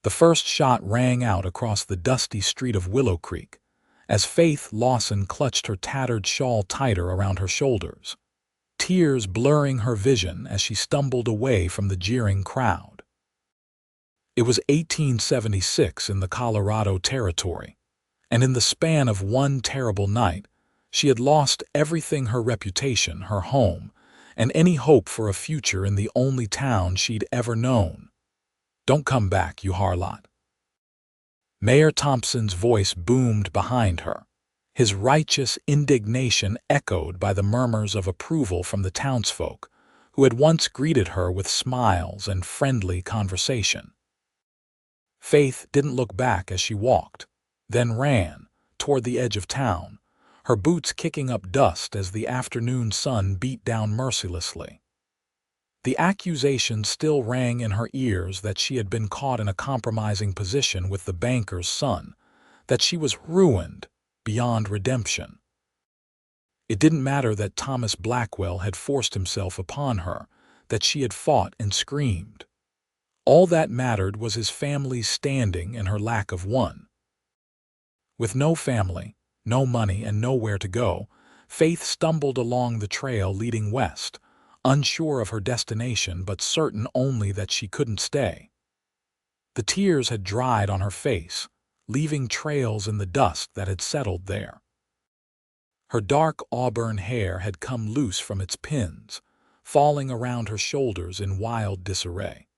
The first shot rang out across the dusty street of Willow Creek, as Faith Lawson clutched her tattered shawl tighter around her shoulders, tears blurring her vision as she stumbled away from the jeering crowd. It was 1876 in the Colorado Territory, and in the span of one terrible night, she had lost everything: her reputation, her home, and any hope for a future in the only town she'd ever known. "Don't come back, you harlot." Mayor Thompson's voice boomed behind her, his righteous indignation echoed by the murmurs of approval from the townsfolk who had once greeted her with smiles and friendly conversation. Faith didn't look back as she walked, then ran toward the edge of town, her boots kicking up dust as the afternoon sun beat down mercilessly. The accusation still rang in her ears that she had been caught in a compromising position with the banker's son, that she was ruined beyond redemption. It didn't matter that Thomas Blackwell had forced himself upon her, that she had fought and screamed. All that mattered was his family's standing and her lack of one. With no family, no money, and nowhere to go, Faith stumbled along the trail leading west, unsure of her destination but certain only that she couldn't stay. The tears had dried on her face, leaving trails in the dust that had settled there. Her dark auburn hair had come loose from its pins, falling around her shoulders in wild disarray,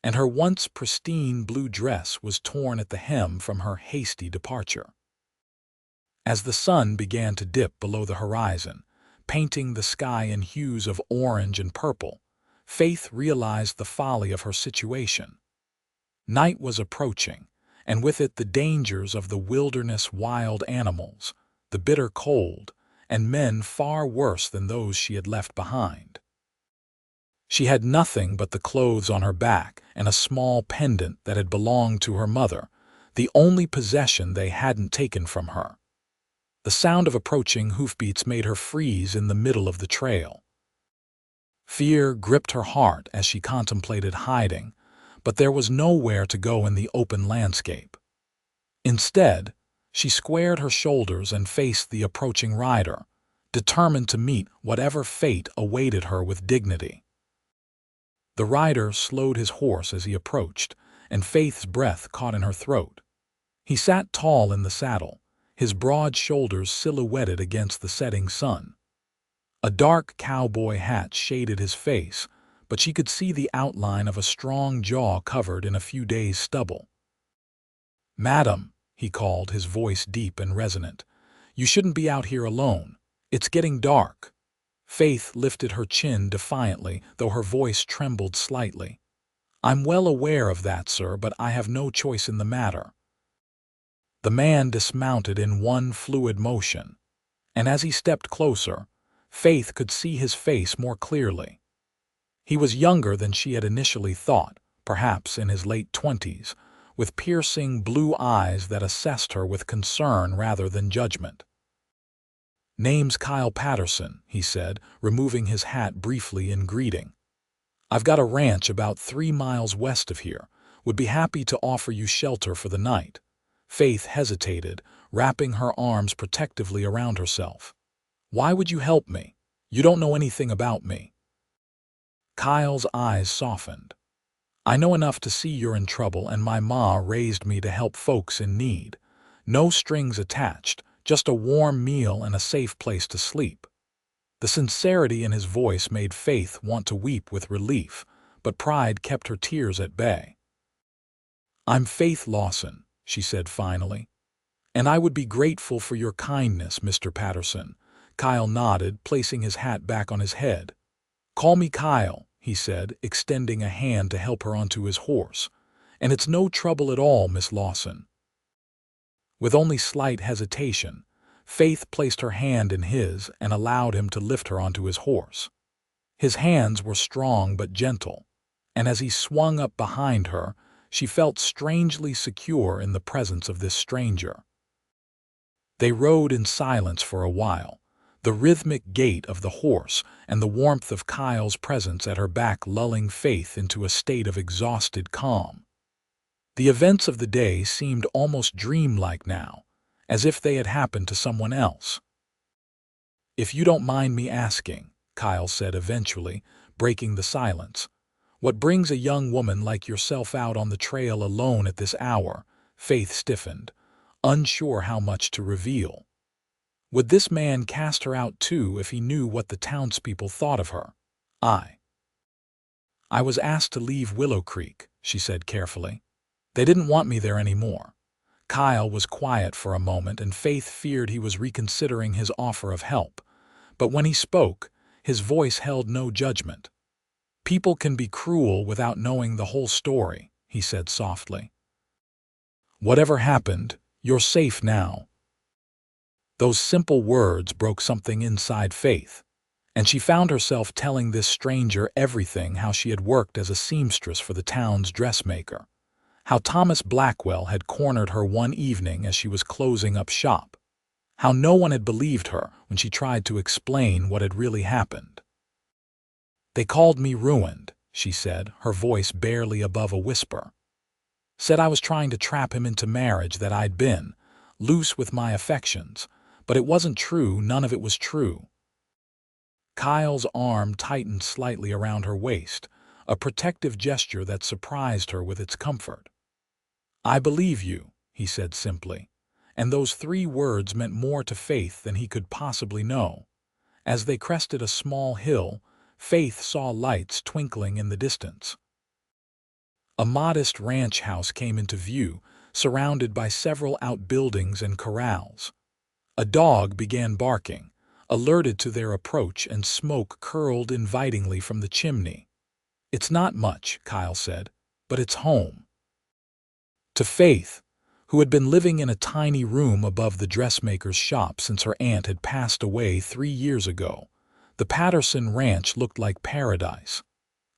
and her once pristine blue dress was torn at the hem from her hasty departure. As the sun began to dip below the horizon, painting the sky in hues of orange and purple, Faith realized the folly of her situation. Night was approaching, and with it the dangers of the wilderness: wild animals, the bitter cold, and men far worse than those she had left behind. She had nothing but the clothes on her back and a small pendant that had belonged to her mother, the only possession they hadn't taken from her. The sound of approaching hoofbeats made her freeze in the middle of the trail. Fear gripped her heart as she contemplated hiding, but there was nowhere to go in the open landscape. Instead, she squared her shoulders and faced the approaching rider, determined to meet whatever fate awaited her with dignity. The rider slowed his horse as he approached, and Faith's breath caught in her throat. He sat tall in the saddle, his broad shoulders silhouetted against the setting sun. A dark cowboy hat shaded his face, but she could see the outline of a strong jaw covered in a few days' stubble. "Madam," he called, his voice deep and resonant, "you shouldn't be out here alone. It's getting dark." Faith lifted her chin defiantly, though her voice trembled slightly. "I'm well aware of that, sir, but I have no choice in the matter." The man dismounted in one fluid motion, and as he stepped closer, Faith could see his face more clearly. He was younger than she had initially thought, perhaps in his late 20s, with piercing blue eyes that assessed her with concern rather than judgment. "Name's Kyle Patterson," he said, removing his hat briefly in greeting. "I've got a ranch about 3 miles west of here. Would be happy to offer you shelter for the night." Faith hesitated, wrapping her arms protectively around herself. "Why would you help me? You don't know anything about me." Kyle's eyes softened. "I know enough to see you're in trouble, and my ma raised me to help folks in need. No strings attached, just a warm meal and a safe place to sleep." The sincerity in his voice made Faith want to weep with relief, but pride kept her tears at bay. "I'm Faith Lawson," she said finally, "and I would be grateful for your kindness, Mr. Patterson." Kyle nodded, placing his hat back on his head. "Call me Kyle," he said, extending a hand to help her onto his horse. "And it's no trouble at all, Miss Lawson." With only slight hesitation, Faith placed her hand in his and allowed him to lift her onto his horse. His hands were strong but gentle, and as he swung up behind her, she felt strangely secure in the presence of this stranger. They rode in silence for a while, the rhythmic gait of the horse and the warmth of Kyle's presence at her back lulling Faith into a state of exhausted calm. The events of the day seemed almost dreamlike now, as if they had happened to someone else. "If you don't mind me asking," Kyle said eventually, breaking the silence, "what brings a young woman like yourself out on the trail alone at this hour?" Faith stiffened, unsure how much to reveal. Would this man cast her out too if he knew what the townspeople thought of her? I was asked to leave Willow Creek," she said carefully. "They didn't want me there anymore." Kyle was quiet for a moment, and Faith feared he was reconsidering his offer of help. But when he spoke, his voice held no judgment. "People can be cruel without knowing the whole story," he said softly. "Whatever happened, you're safe now." Those simple words broke something inside Faith, and she found herself telling this stranger everything: how she had worked as a seamstress for the town's dressmaker, how Thomas Blackwell had cornered her one evening as she was closing up shop, how no one had believed her when she tried to explain what had really happened. "They called me ruined," she said, her voice barely above a whisper. "Said I was trying to trap him into marriage, that I'd been loose with my affections, but it wasn't true, none of it was true." Kyle's arm tightened slightly around her waist, a protective gesture that surprised her with its comfort. "I believe you," he said simply, and those 3 words meant more to Faith than he could possibly know. As they crested a small hill, Faith saw lights twinkling in the distance. A modest ranch house came into view, surrounded by several outbuildings and corrals. A dog began barking, alerted to their approach, and smoke curled invitingly from the chimney. "It's not much," Kyle said, "but it's home." To Faith, who had been living in a tiny room above the dressmaker's shop since her aunt had passed away 3 years ago, the Patterson ranch looked like paradise.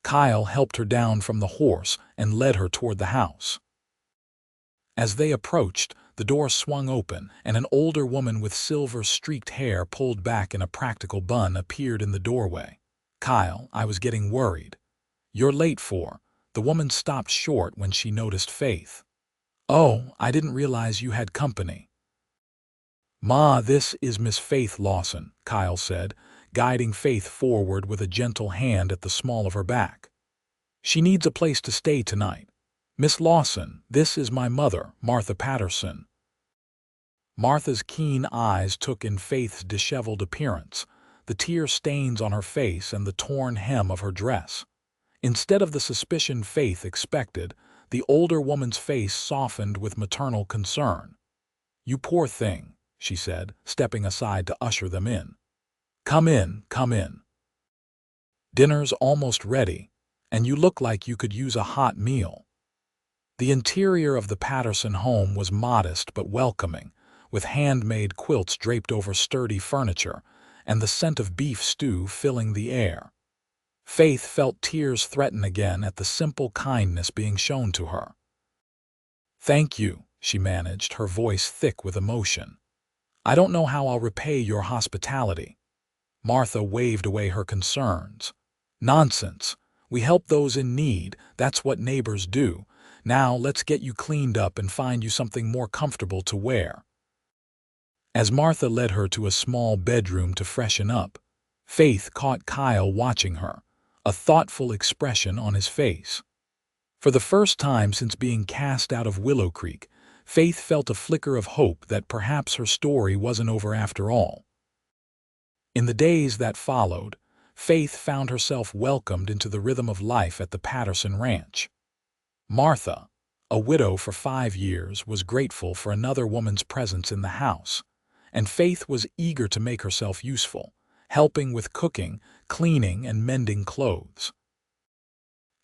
Kyle helped her down from the horse and led her toward the house. As they approached, the door swung open, and an older woman with silver-streaked hair pulled back in a practical bun appeared in the doorway. "Kyle, I was getting worried." "You're late for—" The woman stopped short when she noticed Faith. "Oh, I didn't realize you had company." "Ma, this is Miss Faith Lawson," Kyle said, guiding Faith forward with a gentle hand at the small of her back. "She needs a place to stay tonight. Miss Lawson, this is my mother, Martha Patterson." Martha's keen eyes took in Faith's disheveled appearance, the tear stains on her face and the torn hem of her dress. Instead of the suspicion Faith expected, the older woman's face softened with maternal concern. "You poor thing," she said, stepping aside to usher them in. Come in, come in. Dinner's almost ready, and you look like you could use a hot meal." The interior of the Patterson home was modest but welcoming, with handmade quilts draped over sturdy furniture, and the scent of beef stew filling the air. Faith felt tears threaten again at the simple kindness being shown to her. "Thank you," she managed, her voice thick with emotion. "I don't know how I'll repay your hospitality." Martha waved away her concerns. "Nonsense. We help those in need, that's what neighbors do. Now let's get you cleaned up and find you something more comfortable to wear." As Martha led her to a small bedroom to freshen up, Faith caught Kyle watching her, a thoughtful expression on his face. For the first time since being cast out of Willow Creek, Faith felt a flicker of hope that perhaps her story wasn't over after all. In the days that followed, Faith found herself welcomed into the rhythm of life at the Patterson Ranch. Martha, a widow for 5 years, was grateful for another woman's presence in the house, and Faith was eager to make herself useful, helping with cooking, cleaning, and mending clothes.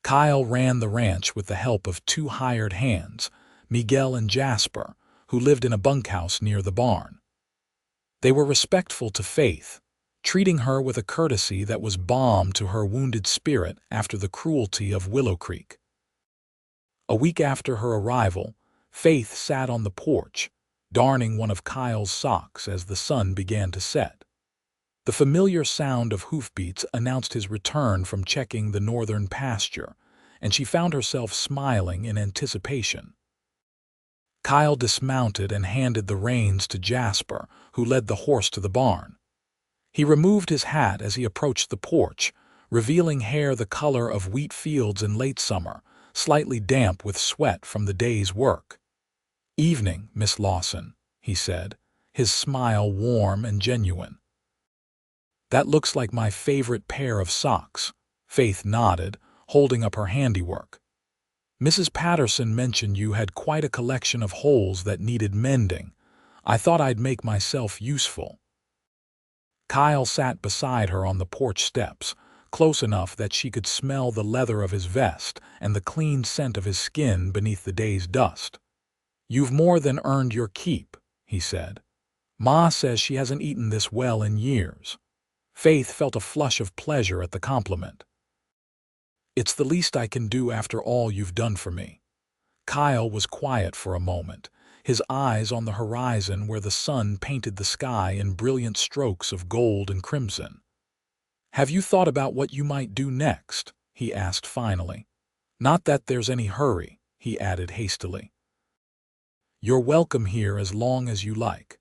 Kyle ran the ranch with the help of 2 hired hands, Miguel and Jasper, who lived in a bunkhouse near the barn. They were respectful to Faith, treating her with a courtesy that was balm to her wounded spirit after the cruelty of Willow Creek. A week after her arrival, Faith sat on the porch, darning one of Kyle's socks as the sun began to set. The familiar sound of hoofbeats announced his return from checking the northern pasture, and she found herself smiling in anticipation. Kyle dismounted and handed the reins to Jasper, who led the horse to the barn. He removed his hat as he approached the porch, revealing hair the color of wheat fields in late summer, slightly damp with sweat from the day's work. "Evening, Miss Lawson," he said, his smile warm and genuine. "That looks like my favorite pair of socks," Faith nodded, holding up her handiwork. "Mrs. Patterson mentioned you had quite a collection of holes that needed mending. I thought I'd make myself useful." Kyle sat beside her on the porch steps, close enough that she could smell the leather of his vest and the clean scent of his skin beneath the day's dust. "You've more than earned your keep," he said. "Ma says she hasn't eaten this well in years." Faith felt a flush of pleasure at the compliment. "It's the least I can do after all you've done for me." Kyle was quiet for a moment, his eyes on the horizon where the sun painted the sky in brilliant strokes of gold and crimson. "Have you thought about what you might do next?" he asked finally. "Not that there's any hurry," he added hastily. "You're welcome here as long as you like."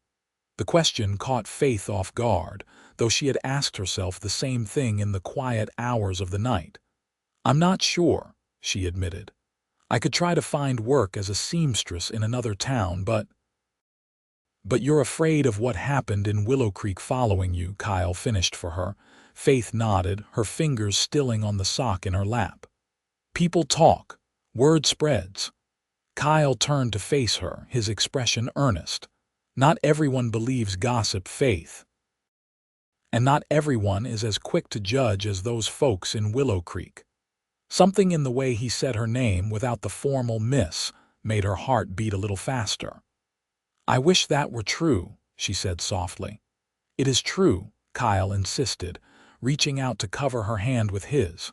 The question caught Faith off guard, though she had asked herself the same thing in the quiet hours of the night. "I'm not sure," she admitted. "I could try to find work as a seamstress in another town, but—" "But you're afraid of what happened in Willow Creek following you," Kyle finished for her. Faith nodded, her fingers stilling on the sock in her lap. "People talk. Word spreads." Kyle turned to face her, his expression earnest. "Not everyone believes gossip, Faith. And not everyone is as quick to judge as those folks in Willow Creek." Something in the way he said her name without the formal miss made her heart beat a little faster. "I wish that were true," she said softly. "It is true," Kyle insisted, reaching out to cover her hand with his.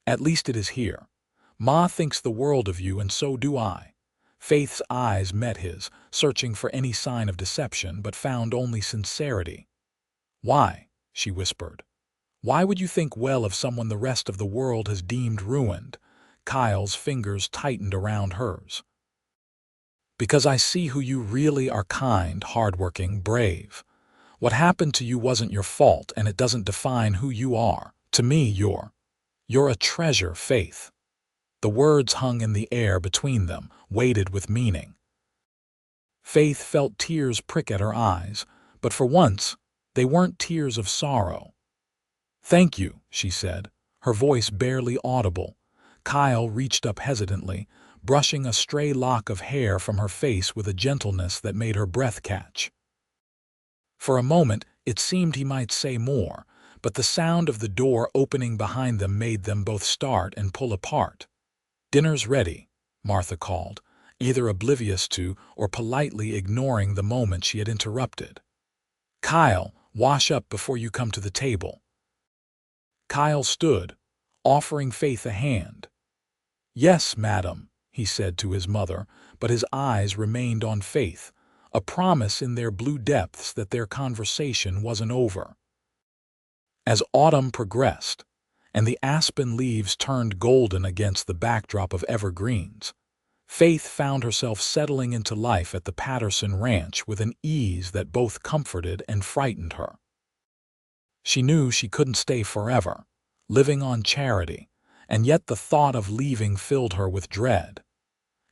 "At least it is here. Ma thinks the world of you, and so do I." Faith's eyes met his, searching for any sign of deception, but found only sincerity. "Why?" she whispered. "Why would you think well of someone the rest of the world has deemed ruined?" Kyle's fingers tightened around hers. "Because I see who you really are: kind, hardworking, brave. What happened to you wasn't your fault, and it doesn't define who you are. To me, you're a treasure, Faith." The words hung in the air between them, weighted with meaning. Faith felt tears prick at her eyes, but for once, they weren't tears of sorrow. "Thank you," she said, her voice barely audible. Kyle reached up hesitantly, brushing a stray lock of hair from her face with a gentleness that made her breath catch. For a moment, it seemed he might say more, but the sound of the door opening behind them made them both start and pull apart. "Dinner's ready," Martha called, either oblivious to or politely ignoring the moment she had interrupted. "Kyle, wash up before you come to the table." Kyle stood, offering Faith a hand. "Yes, madam," he said to his mother, but his eyes remained on Faith, a promise in their blue depths that their conversation wasn't over. As autumn progressed, and the aspen leaves turned golden against the backdrop of evergreens, Faith found herself settling into life at the Patterson ranch with an ease that both comforted and frightened her. She knew she couldn't stay forever, living on charity, and yet the thought of leaving filled her with dread.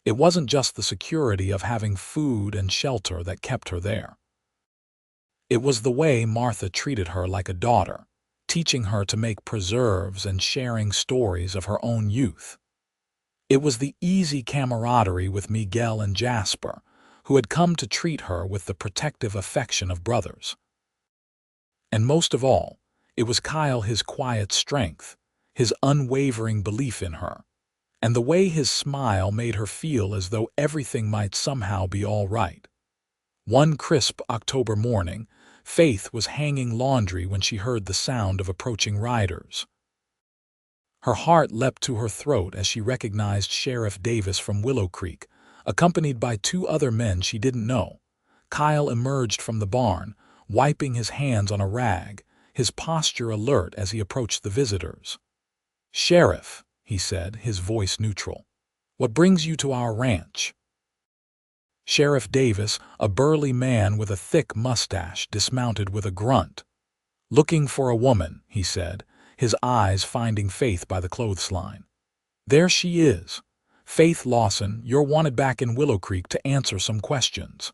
It wasn't just the security of having food and shelter that kept her there. It was the way Martha treated her like a daughter, teaching her to make preserves and sharing stories of her own youth. It was the easy camaraderie with Miguel and Jasper, who had come to treat her with the protective affection of brothers. And most of all, it was Kyle, his quiet strength, his unwavering belief in her, and the way his smile made her feel as though everything might somehow be all right. One crisp October morning, Faith was hanging laundry when she heard the sound of approaching riders. Her heart leapt to her throat as she recognized Sheriff Davis from Willow Creek, accompanied by two other men she didn't know. Kyle emerged from the barn, wiping his hands on a rag, his posture alert as he approached the visitors. "Sheriff," he said, his voice neutral, "what brings you to our ranch?" Sheriff Davis, a burly man with a thick mustache, dismounted with a grunt. "Looking for a woman," he said, his eyes finding Faith by the clothesline. "There she is. Faith Lawson, you're wanted back in Willow Creek to answer some questions."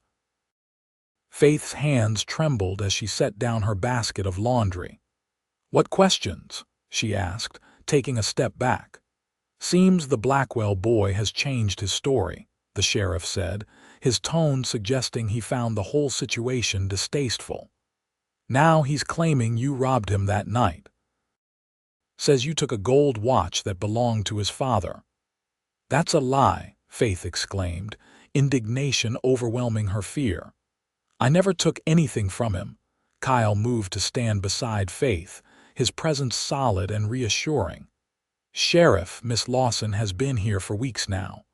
Faith's hands trembled as she set down her basket of laundry. "What questions?" she asked, taking a step back. "Seems the Blackwell boy has changed his story," the sheriff said, his tone suggesting he found the whole situation distasteful. "Now he's claiming you robbed him that night. Says you took a gold watch that belonged to his father." "That's a lie," Faith exclaimed, indignation overwhelming her fear. "I never took anything from him." Kyle moved to stand beside Faith, his presence solid and reassuring. "Sheriff, Miss Lawson has been here for weeks now.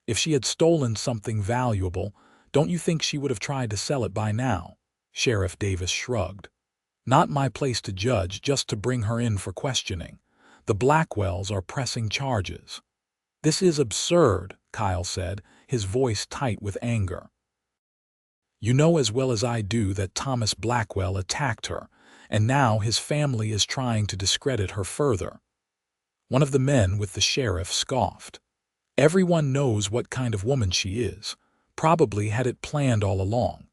If she had stolen something valuable, don't you think she would have tried to sell it by now?" Sheriff Davis shrugged. "Not my place to judge, just to bring her in for questioning. The Blackwells are pressing charges." "This is absurd," Kyle said, his voice tight with anger. "You know as well as I do that Thomas Blackwell attacked her, and now his family is trying to discredit her further." One of the men with the sheriff scoffed. "Everyone knows what kind of woman she is. Probably had it planned all along."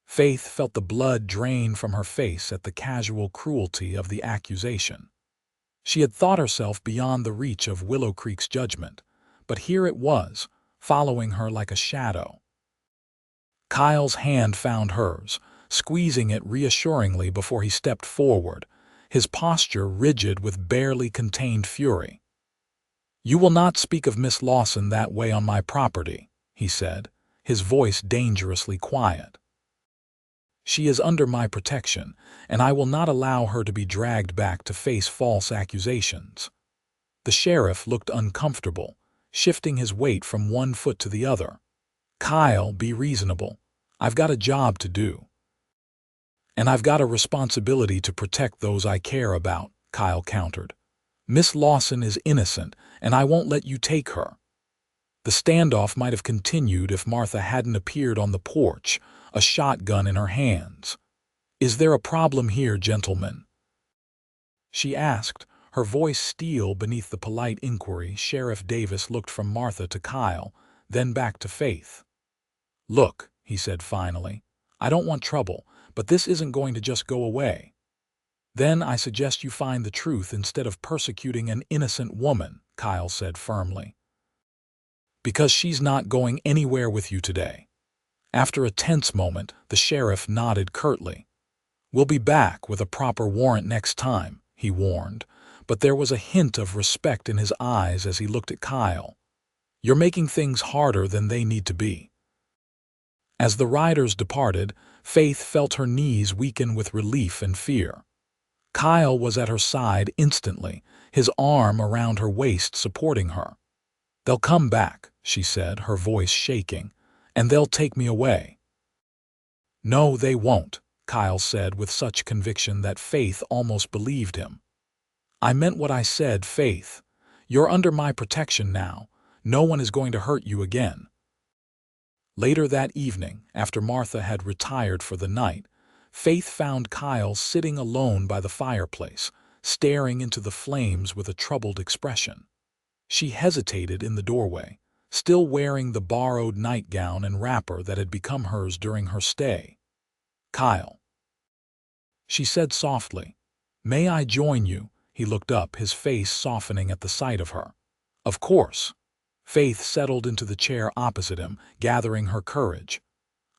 Faith felt the blood drain from her face at the casual cruelty of the accusation. She had thought herself beyond the reach of Willow Creek's judgment, but here it was, following her like a shadow. Kyle's hand found hers, squeezing it reassuringly before he stepped forward, his posture rigid with barely contained fury. "You will not speak of Miss Lawson that way on my property," he said, his voice dangerously quiet. "She is under my protection, and I will not allow her to be dragged back to face false accusations." The sheriff looked uncomfortable, shifting his weight from one foot to the other. "Kyle, be reasonable. I've got a job to do. And I've got a responsibility to protect those I care about," Kyle countered. "Miss Lawson is innocent, and I won't let you take her." The standoff might have continued if Martha hadn't appeared on the porch, a shotgun in her hands. "Is there a problem here, gentlemen?" she asked, her voice steel beneath the polite inquiry. Sheriff Davis looked from Martha to Kyle, then back to Faith. "Look," he said finally, "I don't want trouble, but this isn't going to just go away. Then I suggest you find the truth instead of persecuting an innocent woman," Kyle said firmly. "Because she's not going anywhere with you today." After a tense moment, the sheriff nodded curtly. "We'll be back with a proper warrant next time," he warned, but there was a hint of respect in his eyes as he looked at Kyle. "You're making things harder than they need to be." As the riders departed, Faith felt her knees weaken with relief and fear. Kyle was at her side instantly, his arm around her waist supporting her. "They'll come back," she said, her voice shaking, "and they'll take me away." "No, they won't," Kyle said with such conviction that Faith almost believed him. "I meant what I said, Faith. You're under my protection now. No one is going to hurt you again." Later that evening, after Martha had retired for the night, Faith found Kyle sitting alone by the fireplace, staring into the flames with a troubled expression. She hesitated in the doorway, still wearing the borrowed nightgown and wrapper that had become hers during her stay. "Kyle," she said softly. "May I join you?" He looked up, his face softening at the sight of her. "Of course." Faith settled into the chair opposite him, gathering her courage.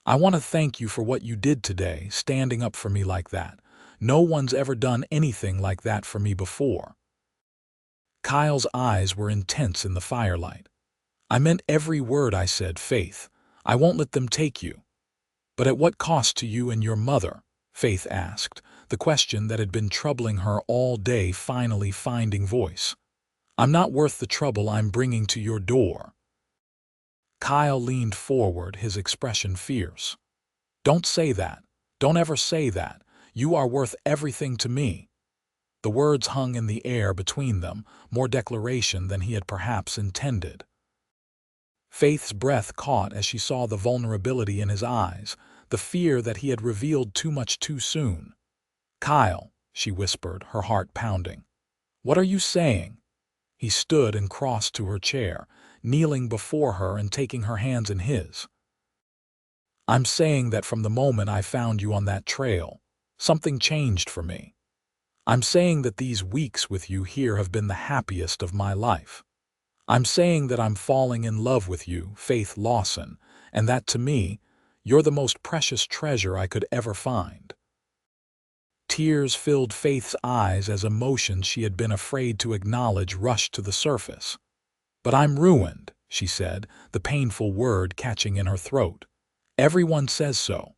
"I want to thank you for what you did today, standing up for me like that. No one's ever done anything like that for me before." Kyle's eyes were intense in the firelight. "I meant every word I said, Faith. I won't let them take you." "But at what cost to you and your mother?" Faith asked, the question that had been troubling her all day finally finding voice. "I'm not worth the trouble I'm bringing to your door." Kyle leaned forward, his expression fierce. "Don't say that. Don't ever say that. You are worth everything to me." The words hung in the air between them, more declaration than he had perhaps intended. Faith's breath caught as she saw the vulnerability in his eyes, the fear that he had revealed too much too soon. "Kyle," she whispered, her heart pounding. "What are you saying?" He stood and crossed to her chair, kneeling before her and taking her hands in his. "I'm saying that from the moment I found you on that trail, something changed for me. I'm saying that these weeks with you here have been the happiest of my life. I'm saying that I'm falling in love with you, Faith Lawson, and that to me, you're the most precious treasure I could ever find." Tears filled Faith's eyes as emotions she had been afraid to acknowledge rushed to the surface. "But I'm ruined," she said, the painful word catching in her throat. "Everyone says so."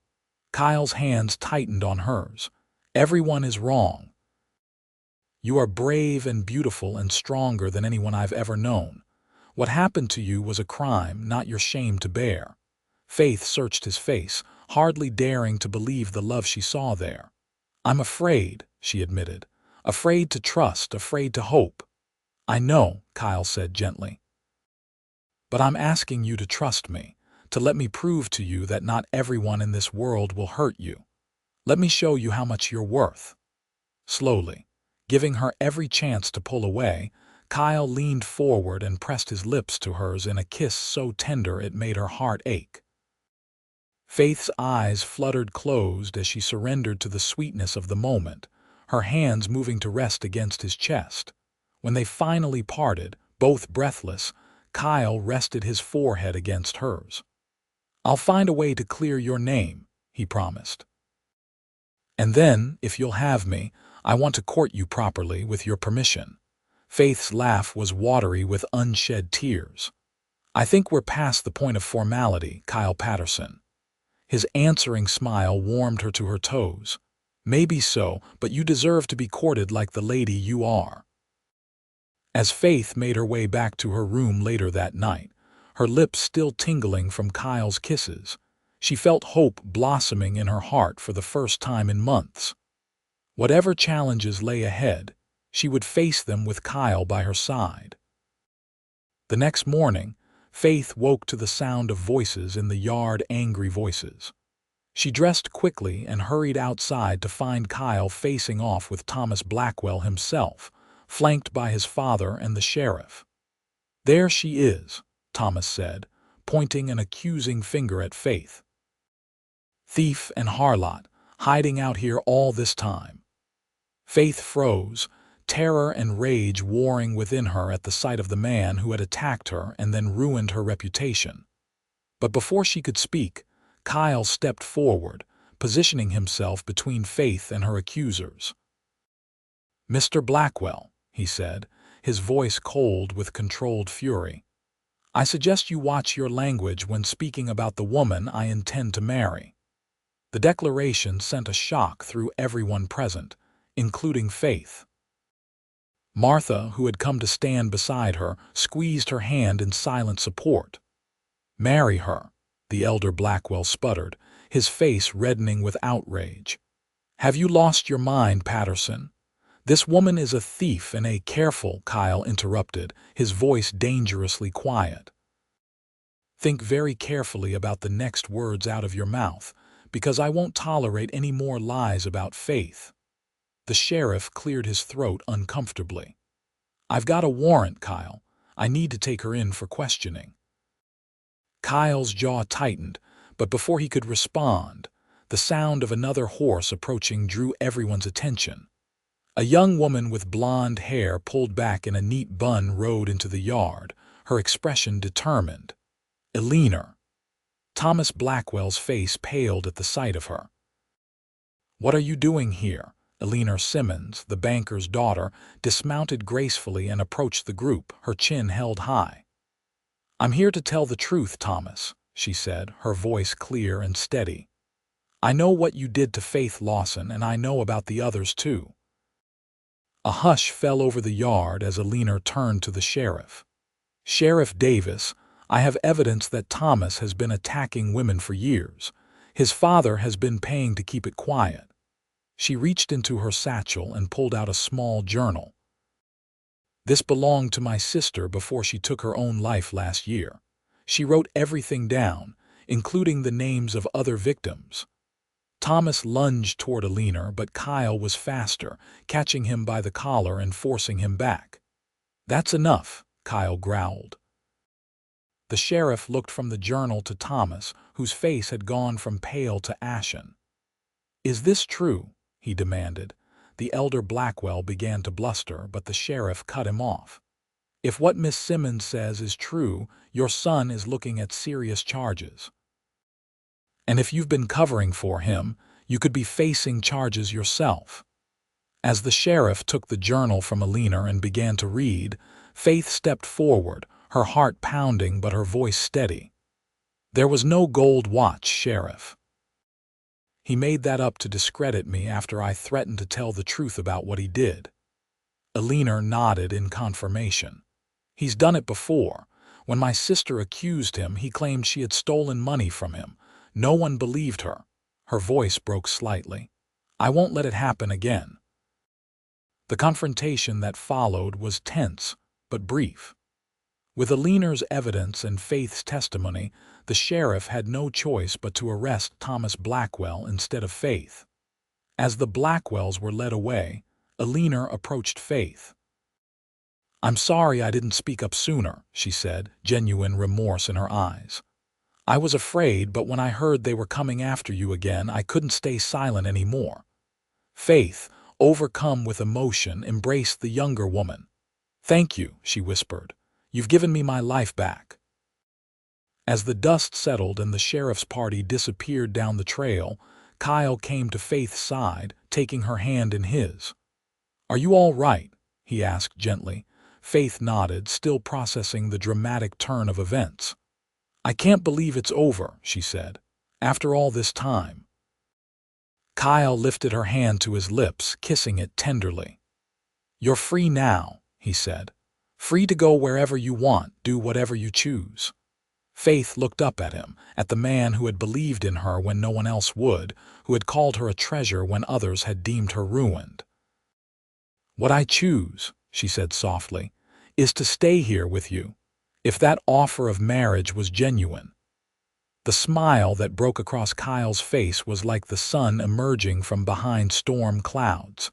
Kyle's hands tightened on hers. "Everyone is wrong. You are brave and beautiful and stronger than anyone I've ever known. What happened to you was a crime, not your shame to bear." Faith searched his face, hardly daring to believe the love she saw there. "I'm afraid," she admitted. "Afraid to trust, afraid to hope." "I know," Kyle said gently. "But I'm asking you to trust me, to let me prove to you that not everyone in this world will hurt you. Let me show you how much you're worth." Slowly, giving her every chance to pull away, Kyle leaned forward and pressed his lips to hers in a kiss so tender it made her heart ache. Faith's eyes fluttered closed as she surrendered to the sweetness of the moment, her hands moving to rest against his chest. When they finally parted, both breathless, Kyle rested his forehead against hers. "I'll find a way to clear your name," he promised. "And then, if you'll have me, I want to court you properly with your permission." Faith's laugh was watery with unshed tears. "I think we're past the point of formality, Kyle Patterson." His answering smile warmed her to her toes. "Maybe so, but you deserve to be courted like the lady you are." As Faith made her way back to her room later that night, her lips still tingling from Kyle's kisses, she felt hope blossoming in her heart for the first time in months. Whatever challenges lay ahead, she would face them with Kyle by her side. The next morning, Faith woke to the sound of voices in the yard, angry voices. She dressed quickly and hurried outside to find Kyle facing off with Thomas Blackwell himself, flanked by his father and the sheriff. "There she is," Thomas said, pointing an accusing finger at Faith. "Thief and harlot, hiding out here all this time." Faith froze, terror and rage warring within her at the sight of the man who had attacked her and then ruined her reputation. But before she could speak, Kyle stepped forward, positioning himself between Faith and her accusers. "Mr. Blackwell," he said, his voice cold with controlled fury, "I suggest you watch your language when speaking about the woman I intend to marry." The declaration sent a shock through everyone present, including Faith. Martha, who had come to stand beside her, squeezed her hand in silent support. "Marry her," the elder Blackwell sputtered, his face reddening with outrage. "Have you lost your mind, Patterson? This woman is a thief and a—" "Careful," Kyle interrupted, his voice dangerously quiet. "Think very carefully about the next words out of your mouth, because I won't tolerate any more lies about Faith." The sheriff cleared his throat uncomfortably. "I've got a warrant, Kyle. I need to take her in for questioning." Kyle's jaw tightened, but before he could respond, the sound of another horse approaching drew everyone's attention. A young woman with blonde hair pulled back in a neat bun rode into the yard, her expression determined. "Eleanor." Thomas Blackwell's face paled at the sight of her. "What are you doing here?" Eleanor Simmons, the banker's daughter, dismounted gracefully and approached the group, her chin held high. "I'm here to tell the truth, Thomas," she said, her voice clear and steady. "I know what you did to Faith Lawson, and I know about the others too." A hush fell over the yard as Eleanor turned to the sheriff. "Sheriff Davis, I have evidence that Thomas has been attacking women for years. His father has been paying to keep it quiet." She reached into her satchel and pulled out a small journal. "This belonged to my sister before she took her own life last year. She wrote everything down, including the names of other victims. Thomas lunged toward Alina, but Kyle was faster, catching him by the collar and forcing him back. "That's enough," Kyle growled. The sheriff looked from the journal to Thomas, whose face had gone from pale to ashen. "Is this true?" he demanded. The elder Blackwell began to bluster, but the sheriff cut him off. "If what Miss Simmons says is true, your son is looking at serious charges. And if you've been covering for him, you could be facing charges yourself." As the sheriff took the journal from Alina and began to read, Faith stepped forward, her heart pounding but her voice steady. "There was no gold watch, Sheriff. He made that up to discredit me after I threatened to tell the truth about what he did." Alina nodded in confirmation. "He's done it before. When my sister accused him, he claimed she had stolen money from him. No one believed her." Her voice broke slightly. "I won't let it happen again." The confrontation that followed was tense, but brief. With Alina's evidence and Faith's testimony, the sheriff had no choice but to arrest Thomas Blackwell instead of Faith. As the Blackwells were led away, Alina approached Faith. "I'm sorry I didn't speak up sooner," she said, genuine remorse in her eyes. "I was afraid, but when I heard they were coming after you again, I couldn't stay silent anymore." Faith, overcome with emotion, embraced the younger woman. "Thank you," she whispered. "You've given me my life back." As the dust settled and the sheriff's party disappeared down the trail, Kyle came to Faith's side, taking her hand in his. "Are you all right?" he asked gently. Faith nodded, still processing the dramatic turn of events. "I can't believe it's over," she said. "After all this time." Kyle lifted her hand to his lips, kissing it tenderly. "You're free now," he said. "Free to go wherever you want, do whatever you choose." Faith looked up at him, at the man who had believed in her when no one else would, who had called her a treasure when others had deemed her ruined. "What I choose," she said softly, "is to stay here with you, if that offer of marriage was genuine." The smile that broke across Kyle's face was like the sun emerging from behind storm clouds.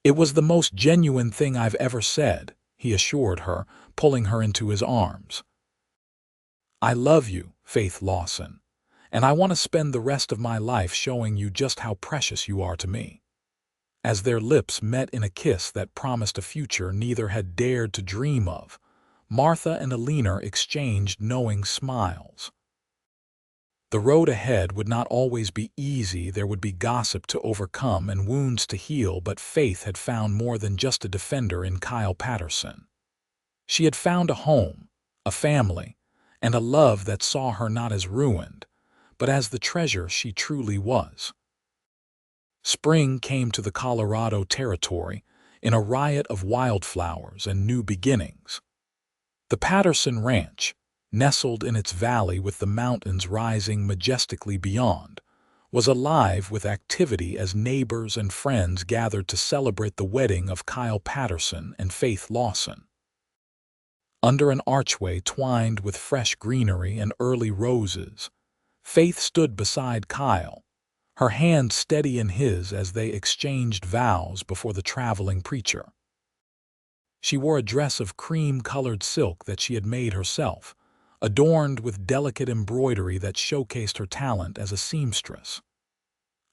"It was the most genuine thing I've ever said," he assured her, pulling her into his arms. "I love you, Faith Lawson, and I want to spend the rest of my life showing you just how precious you are to me." As their lips met in a kiss that promised a future neither had dared to dream of, Martha and Alina exchanged knowing smiles. The road ahead would not always be easy. There would be gossip to overcome and wounds to heal, but Faith had found more than just a defender in Kyle Patterson. She had found a home, a family, and a love that saw her not as ruined, but as the treasure she truly was. Spring came to the Colorado Territory in a riot of wildflowers and new beginnings. The Patterson Ranch, nestled in its valley with the mountains rising majestically beyond, was alive with activity as neighbors and friends gathered to celebrate the wedding of Kyle Patterson and Faith Lawson. Under an archway twined with fresh greenery and early roses, Faith stood beside Kyle, her hand steady in his as they exchanged vows before the traveling preacher. She wore a dress of cream-colored silk that she had made herself, adorned with delicate embroidery that showcased her talent as a seamstress.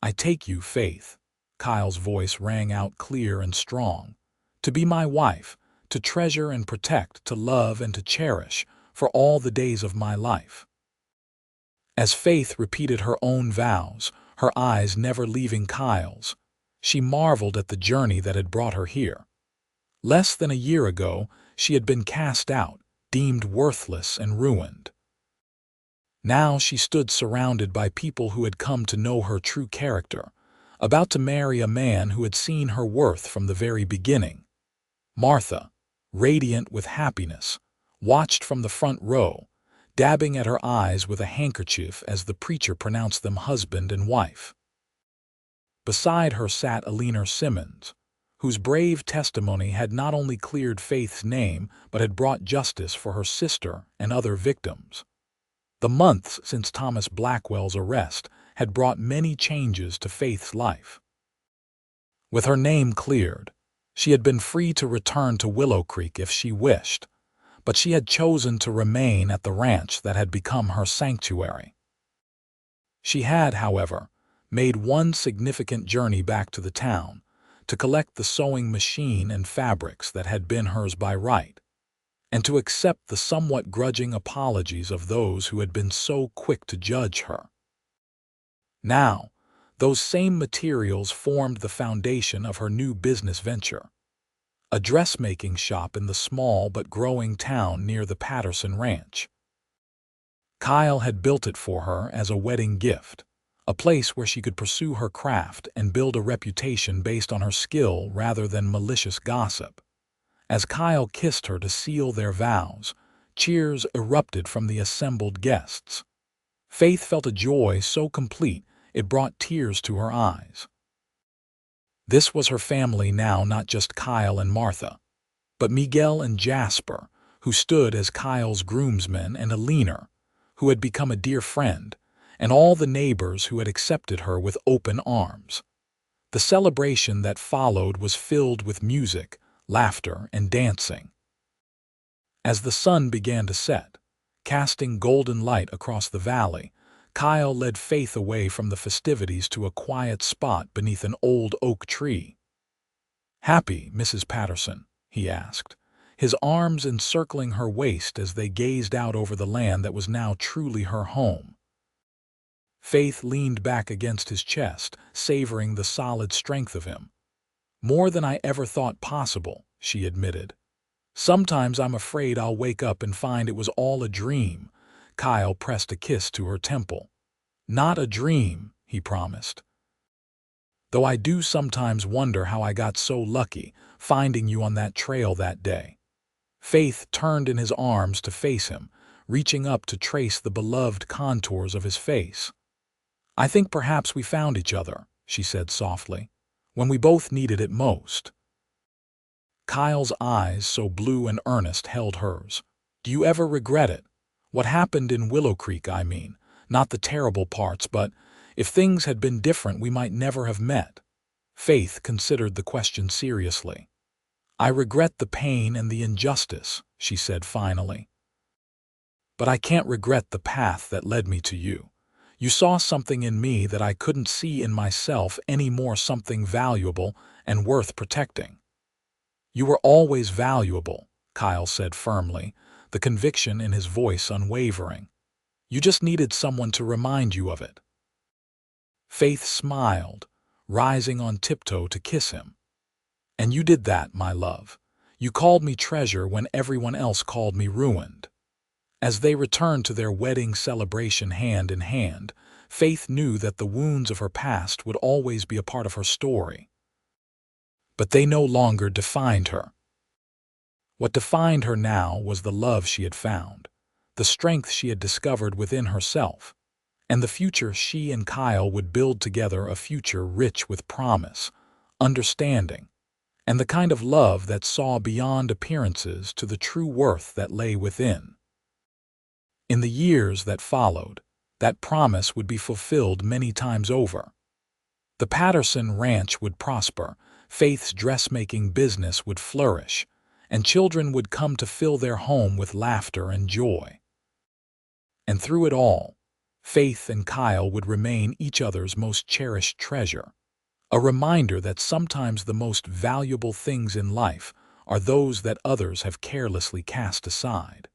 "I take you, Faith," Kyle's voice rang out clear and strong, "to be my wife, to treasure and protect, to love and to cherish, for all the days of my life." As Faith repeated her own vows, her eyes never leaving Kyle's, she marveled at the journey that had brought her here. Less than a year ago, she had been cast out, deemed worthless and ruined. Now she stood surrounded by people who had come to know her true character, about to marry a man who had seen her worth from the very beginning. Martha, radiant with happiness, watched from the front row, dabbing at her eyes with a handkerchief as the preacher pronounced them husband and wife. Beside her sat Alina Simmons, whose brave testimony had not only cleared Faith's name but had brought justice for her sister and other victims. The months since Thomas Blackwell's arrest had brought many changes to Faith's life. With her name cleared, she had been free to return to Willow Creek if she wished, but she had chosen to remain at the ranch that had become her sanctuary. She had, however, made one significant journey back to the town to collect the sewing machine and fabrics that had been hers by right, and to accept the somewhat grudging apologies of those who had been so quick to judge her. Now, those same materials formed the foundation of her new business venture, a dressmaking shop in the small but growing town near the Patterson ranch. Kyle had built it for her as a wedding gift, a place where she could pursue her craft and build a reputation based on her skill rather than malicious gossip. As Kyle kissed her to seal their vows, cheers erupted from the assembled guests. Faith felt a joy so complete it brought tears to her eyes. This was her family now, not just Kyle and Martha, but Miguel and Jasper, who stood as Kyle's groomsmen, and Alina, who had become a dear friend, and all the neighbors who had accepted her with open arms. The celebration that followed was filled with music, laughter, and dancing. As the sun began to set, casting golden light across the valley, Kyle led Faith away from the festivities to a quiet spot beneath an old oak tree. "Happy, Mrs. Patterson?" he asked, his arms encircling her waist as they gazed out over the land that was now truly her home. Faith leaned back against his chest, savoring the solid strength of him. "More than I ever thought possible," she admitted. "Sometimes I'm afraid I'll wake up and find it was all a dream." Kyle pressed a kiss to her temple. "Not a dream," he promised. "Though I do sometimes wonder how I got so lucky, finding you on that trail that day." Faith turned in his arms to face him, reaching up to trace the beloved contours of his face. "I think perhaps we found each other," she said softly, "when we both needed it most." Kyle's eyes, so blue and earnest, held hers. "Do you ever regret it? What happened in Willow Creek, I mean. Not the terrible parts, but if things had been different, we might never have met." Faith considered the question seriously. "I regret the pain and the injustice," she said finally. "But I can't regret the path that led me to you. You saw something in me that I couldn't see in myself any more, something valuable and worth protecting." "You were always valuable," Kyle said firmly, the conviction in his voice unwavering. "You just needed someone to remind you of it." Faith smiled, rising on tiptoe to kiss him. "And you did that, my love. You called me treasure when everyone else called me ruined." As they returned to their wedding celebration hand in hand, Faith knew that the wounds of her past would always be a part of her story. But they no longer defined her. What defined her now was the love she had found, the strength she had discovered within herself, and the future she and Kyle would build together, a future rich with promise, understanding, and the kind of love that saw beyond appearances to the true worth that lay within. In the years that followed, that promise would be fulfilled many times over. The Patterson ranch would prosper, Faith's dressmaking business would flourish, and children would come to fill their home with laughter and joy. And through it all, Faith and Kyle would remain each other's most cherished treasure, a reminder that sometimes the most valuable things in life are those that others have carelessly cast aside.